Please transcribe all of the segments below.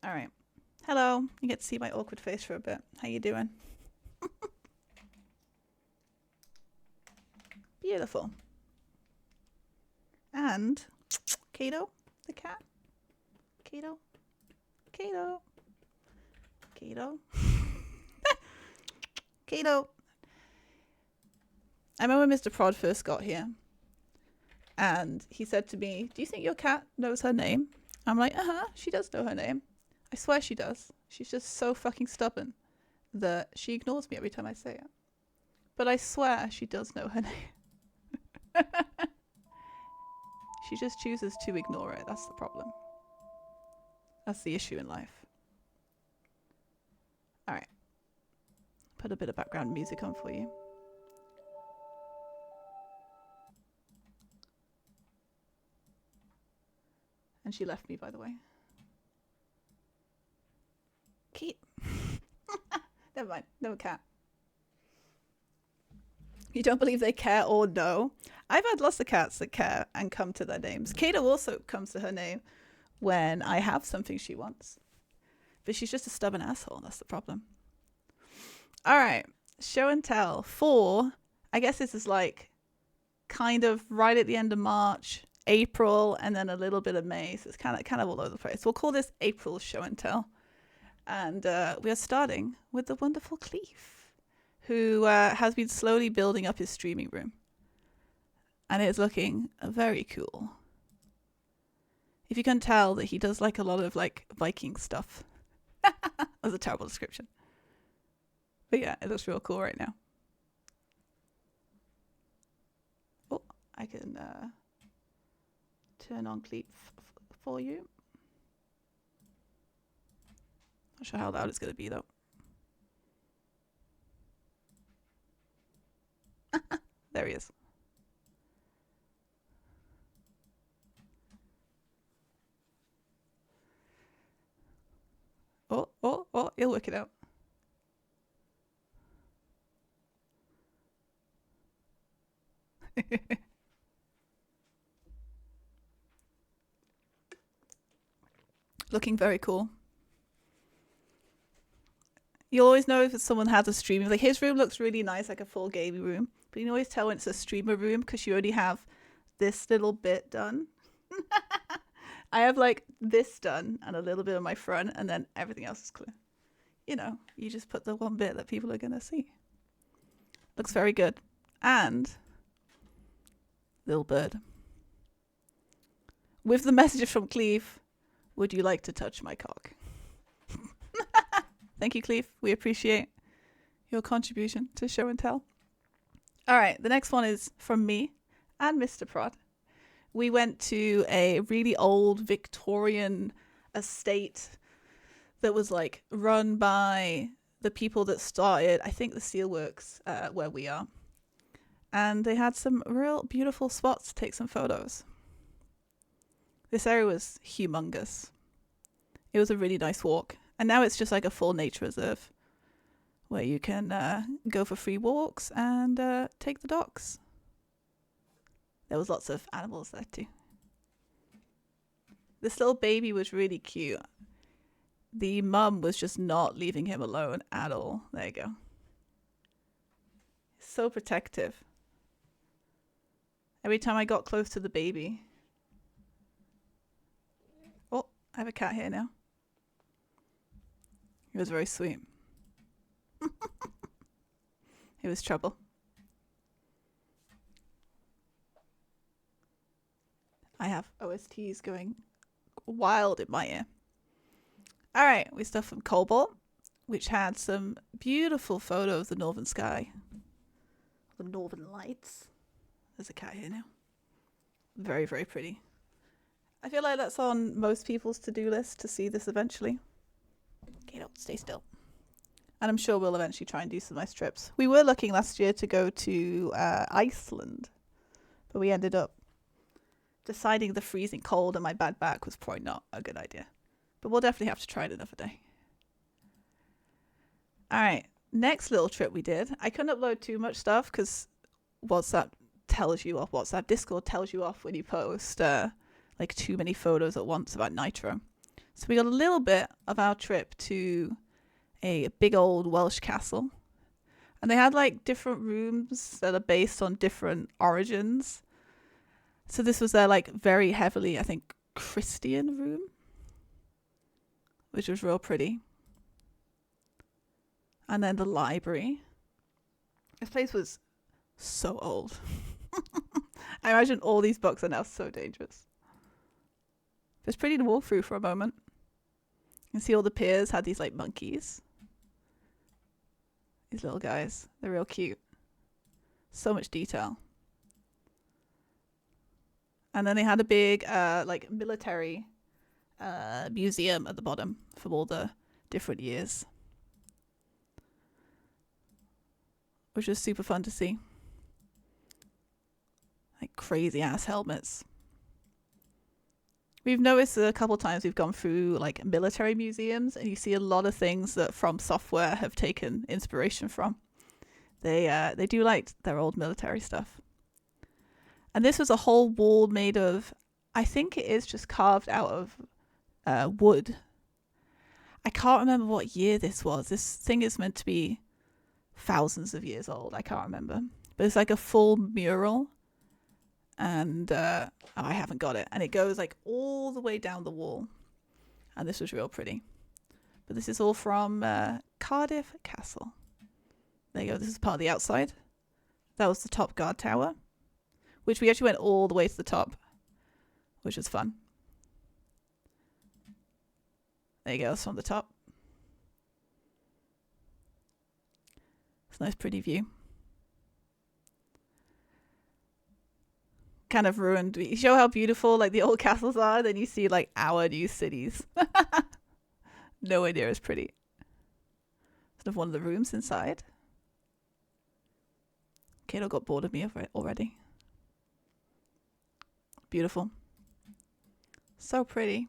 All right. Hello. You get to see my awkward face for a bit. How you doing? Beautiful. And Kato, the cat. Kato. Kato. Kato. Kato. I remember when Mr. Prod first got here and he said to me, "Do you think your cat knows her name?" I'm like, she does know her name. I swear she does. She's just so fucking stubborn that she ignores me every time I say it. But I swear she does know her name. She just chooses to ignore it. That's the problem. That's the issue in life. Alright. Put a bit of background music on for you. And she left me, by the way. Keep. Never mind. No cat. You don't believe they care or know? I've had lots of cats that care and come to their names. Kato also comes to her name when I have something she wants. But she's just a stubborn asshole. That's the problem. All right. Show and tell for, I guess this is like kind of right at the end of March, April, and then a little bit of May. So it's kind of all over the place. We'll call this April show and tell. And we are starting with the wonderful Cleef, who has been slowly building up his streaming room. And it's looking very cool. If you can tell that he does like a lot of like Viking stuff. That's a terrible description. But yeah, it looks real cool right now. Oh, I can turn on Cleef for you. Not sure how loud it's going to be though. There he is. Oh, he'll work it out. Looking very cool. You'll always know if someone has a stream. Like his room looks really nice, like a full gaming room. But you can always tell when it's a streamer room because you only have this little bit done. I have like this done and a little bit on my front, and then everything else is clear. You know, you just put the one bit that people are going to see. Looks very good. And little bird. With the message from Cleve, would you like to touch my cock? Thank you, Cleve. We appreciate your contribution to show and tell. All right, the next one is from me and Mr. Prod. We went to a really old Victorian estate that was like run by the people that started, I think, the steelworks where we are. And they had some real beautiful spots to take some photos. This area was humongous. It was a really nice walk. And now it's just like a full nature reserve where you can go for free walks and take the dogs. There was lots of animals there too. This little baby was really cute. The mum was just not leaving him alone at all. There you go. So protective. Every time I got close to the baby. Oh, I have a cat here now. It was very sweet. It was trouble. I have OSTs going wild in my ear. All right, we stuff from Cobalt, which had some beautiful photos of the northern sky. The northern lights. There's a cat here now. Very, very pretty. I feel like that's on most people's to-do list to see this eventually. Okay, don't stay still. And I'm sure we'll eventually try and do some nice trips. We were looking last year to go to Iceland, but we ended up deciding the freezing cold and my bad back was probably not a good idea. But we'll definitely have to try it another day. All right, next little trip we did. I couldn't upload too much stuff because WhatsApp tells you off. WhatsApp Discord tells you off when you post like too many photos at once about Nitro. So we got a little bit of our trip to a big old Welsh castle. And they had like different rooms that are based on different origins. So this was their like very heavily, I think, Christian room, which was real pretty. And then the library. This place was so old. I imagine all these books are now so dangerous. It's pretty to walk through for a moment. You can see all the piers had these like monkeys. These little guys. They're real cute. So much detail. And then they had a big like military museum at the bottom from all the different years, which was super fun to see. Like crazy ass helmets. We've noticed a couple times we've gone through like military museums and you see a lot of things that From Software have taken inspiration from. They do like their old military stuff. And this was a whole wall made of, I think it is just carved out of wood. I can't remember what year this was. This thing is meant to be thousands of years old. I can't remember. But it's like a full mural. And I haven't got it. And it goes like all the way down the wall. And this was real pretty. But this is all from Cardiff Castle. There you go. This is part of the outside. That was the top guard tower, which we actually went all the way to the top, which was fun. There you go. It's from the top. It's a nice pretty view. Kind of ruined. You show how beautiful like the old castles are, then you see like our new cities. Nowhere near as pretty. Sort of one of the rooms inside. Kato got bored of me already. Beautiful. So pretty.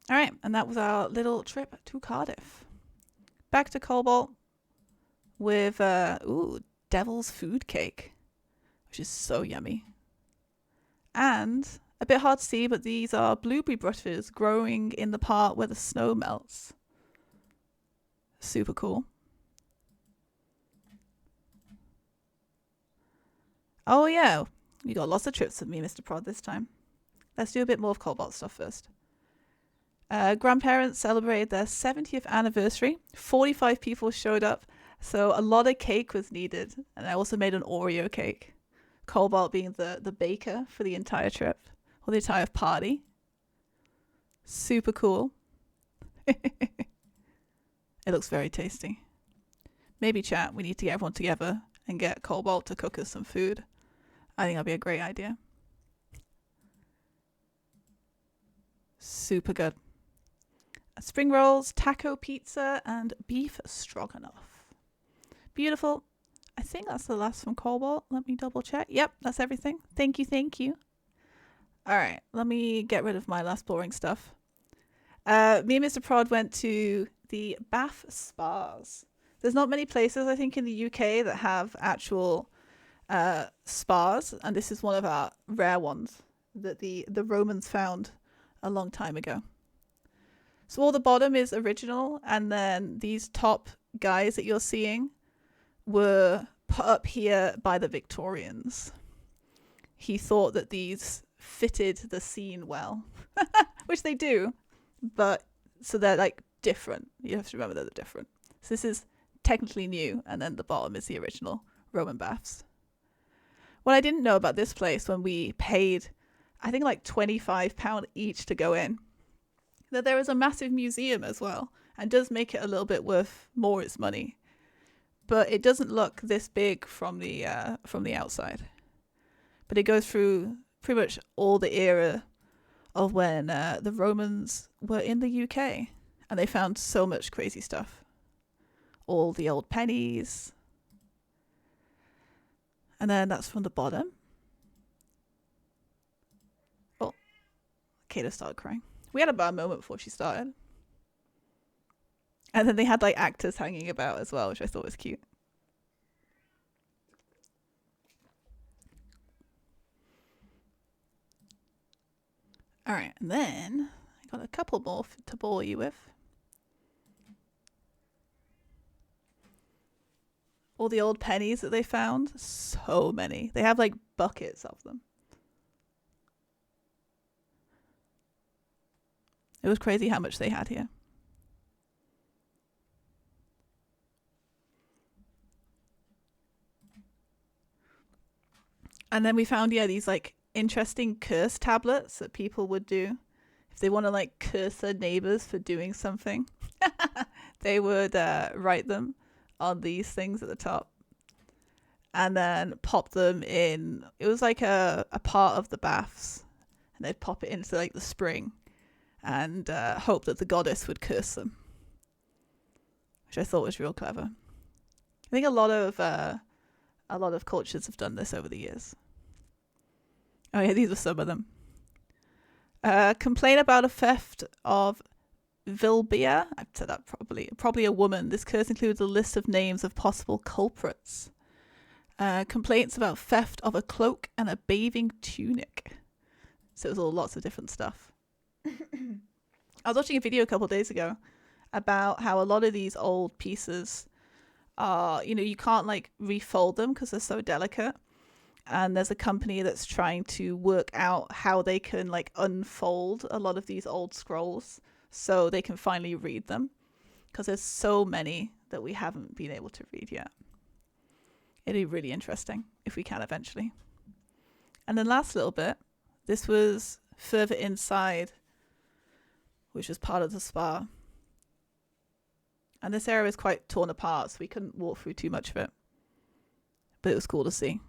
All right, and that was our little trip to Cardiff. Back to Cobalt with devil's food cake, which is so yummy. And a bit hard to see, but these are blueberry bushes growing in the part where the snow melts. Super cool. Oh yeah, we got lots of trips with me, Mr. Prod, this time. Let's do a bit more of Cobalt stuff first. Grandparents celebrated their 70th anniversary. 45 people showed up, so a lot of cake was needed. And I also made an Oreo cake. Cobalt being the baker for the entire trip, or the entire party. Super cool. It looks very tasty. Maybe chat, we need to get everyone together and get Cobalt to cook us some food. I think that'd be a great idea. Super good. Spring rolls, taco pizza, and beef stroganoff. Beautiful. I think that's the last from Cobalt. Let me double check. Yep, that's everything. Thank you. All right, let me get rid of my last boring stuff. Me and Mr. Prod went to the Bath Spas. There's not many places, I think, in the UK that have actual spas, and this is one of our rare ones that the Romans found a long time ago. So all the bottom is original, and then these top guys that you're seeing were put up here by the Victorians. He thought that these fitted the scene well, which they do, but so they're like different. You have to remember that they're different. So this is technically new, and then the bottom is the original Roman baths. What I didn't know about this place when we paid, I think like £25 each to go in, that there is a massive museum as well, and does make it a little bit worth more its money. But it doesn't look this big from the outside. But it goes through pretty much all the era of when the Romans were in the UK, and they found so much crazy stuff. All the old pennies. And then that's from the bottom. Oh, Kato started crying. We had a bad moment before she started. And then they had like actors hanging about as well, which I thought was cute. All right, and then couple more to bore you with. All the old pennies that they found. So many. They have like buckets of them. It was crazy how much they had here. And then we found, these like interesting curse tablets that people would do if they want to like curse their neighbors for doing something. They would write them on these things at the top and then pop them in. It was like a part of the baths, and they'd pop it into like the spring and hope that the goddess would curse them, which I thought was real clever. I think a lot of cultures have done this over the years. Oh yeah, these are some of them. Complain about a theft of Vilbia. I've said that probably a woman. This curse includes a list of names of possible culprits. Complaints about theft of a cloak and a bathing tunic. So it was all lots of different stuff. I was watching a video a couple of days ago about how a lot of these old pieces are, you can't like refold them because they're so delicate. And there's a company that's trying to work out how they can like unfold a lot of these old scrolls so they can finally read them, because there's so many that we haven't been able to read yet. It'd be really interesting if we can eventually. And then last little bit, this was further inside, which was part of the spa. And this area is quite torn apart, so we couldn't walk through too much of it. But it was cool to see.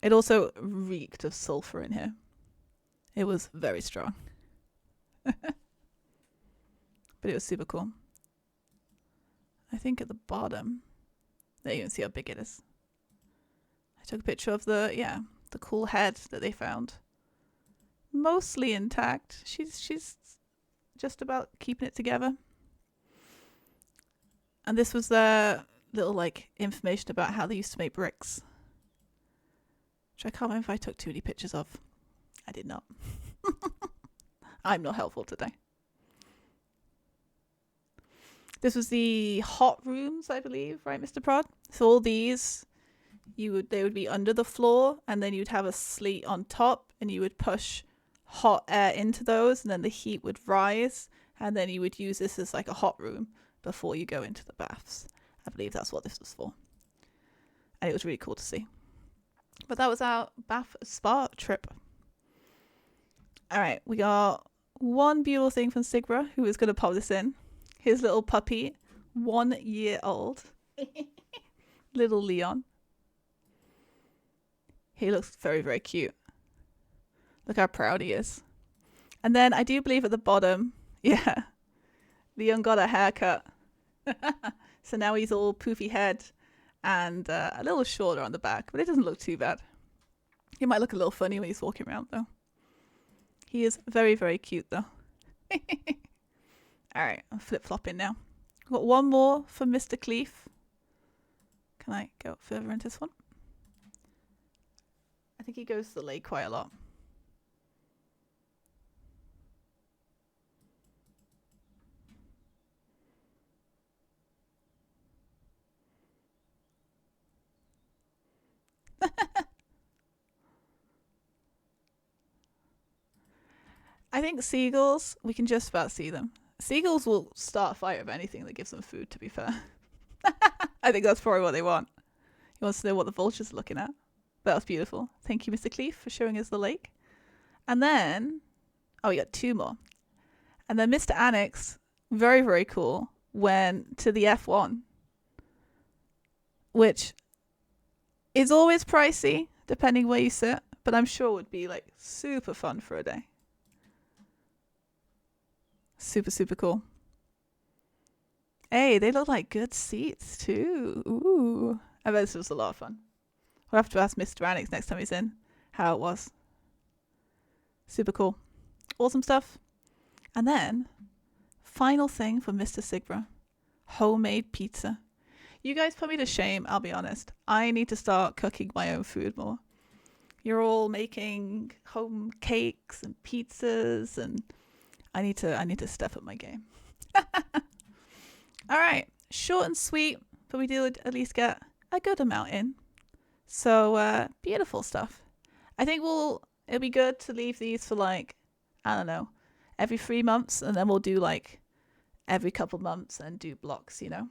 It also reeked of sulfur in here. It was very strong. But it was super cool. I think at the bottom, there you can see how big it is. I took a picture of the cool head that they found. Mostly intact. She's just about keeping it together. And this was the little like information about how they used to make bricks, which I can't remember if I took too many pictures of. I did not. I'm not helpful today. This was the hot rooms, I believe, right, Mr. Prod? So all these, they would be under the floor, and then you'd have a sleeve on top, and you would push hot air into those, and then the heat would rise, and then you would use this as like a hot room before you go into the baths. I believe that's what this was for. And it was really cool to see. But that was our bath spa trip. All right, we got one beautiful thing from Sigra, who is going to pop this in. His little puppy, 1 year old. Little Leon. He looks very, very cute. Look how proud he is. And then I do believe at the bottom, Leon got a haircut. So now he's all poofy head and a little shorter on the back, but it doesn't look too bad. He might look a little funny when he's walking around though. He is very, very cute though. All right, I'm flip-flopping now. Got one more from Mr. Cleef. Can I go further into this one? I think he goes to the lake quite a lot. I think seagulls, we can just about see them. Seagulls will start a fight with anything that gives them food, to be fair. I think that's probably what they want. He wants to know what the vultures are looking at. That was beautiful. Thank you, Mr. Cleef, for showing us the lake. And then, we got two more. And then Mr. Annex, very, very cool, went to the F1, which is always pricey, depending where you sit, but I'm sure would be like super fun for a day. Super, super cool. Hey, they look like good seats too. Ooh. I bet this was a lot of fun. We'll have to ask Mr. Annex next time he's in how it was. Super cool. Awesome stuff. And then, final thing from Mr. Sigra. Homemade pizza. You guys put me to shame, I'll be honest. I need to start cooking my own food more. You're all making home cakes and pizzas, and I need to step up my game. All right, short and sweet, but we did at least get a good amount in. So beautiful stuff. I think it'll be good to leave these for like, I don't know, every 3 months, and then we'll do like every couple months and do blocks, you know.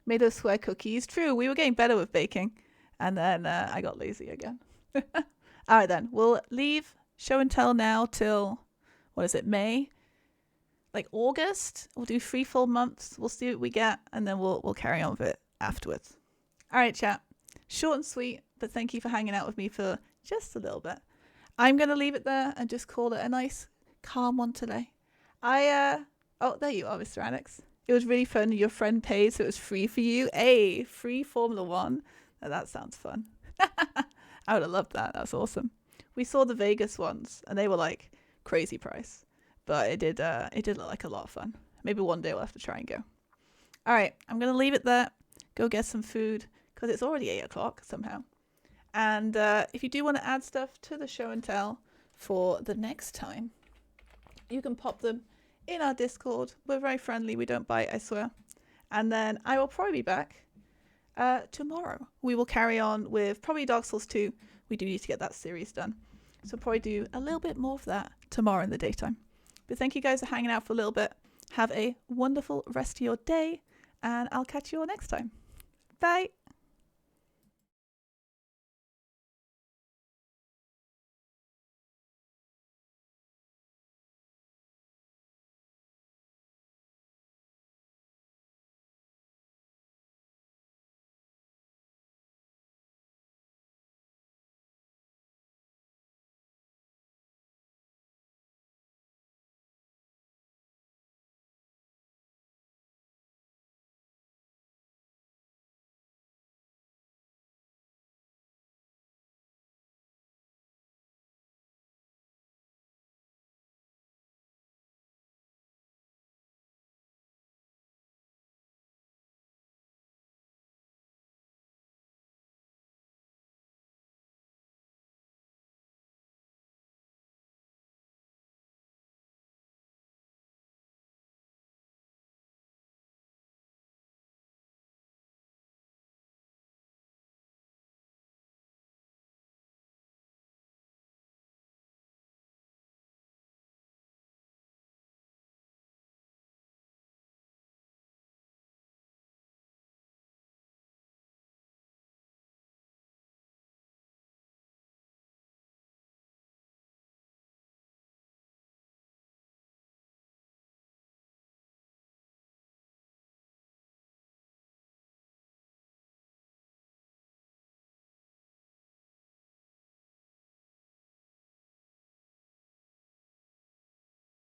Made those square cookies. True, we were getting better with baking, and then I got lazy again. All right, then we'll leave show and tell now till, what is it, May? Like August. We'll do 3 full months. We'll see what we get, and then we'll carry on with it afterwards. All right, chat. Short and sweet, but thank you for hanging out with me for just a little bit. I'm gonna leave it there and just call it a nice, calm one today. Oh, there you are, Mr. Alex. It was really fun. Your friend paid, so it was free for you. Hey, free Formula One. Now, that sounds fun. I would have loved that. That's awesome. We saw the Vegas ones, and they were like crazy price, but it did look like a lot of fun. Maybe one day we'll have to try and go. All right, I'm gonna leave it there. Go get some food because it's already 8 o'clock somehow. And if you do want to add stuff to the show and tell for the next time, you can pop them in our Discord. We're very friendly. We don't bite, I swear. And then I will probably be back tomorrow. We will carry on with probably Dark Souls 2. We do need to get that series done. So probably do a little bit more of that tomorrow in the daytime. But thank you guys for hanging out for a little bit. Have a wonderful rest of your day, and I'll catch you all next time. Bye.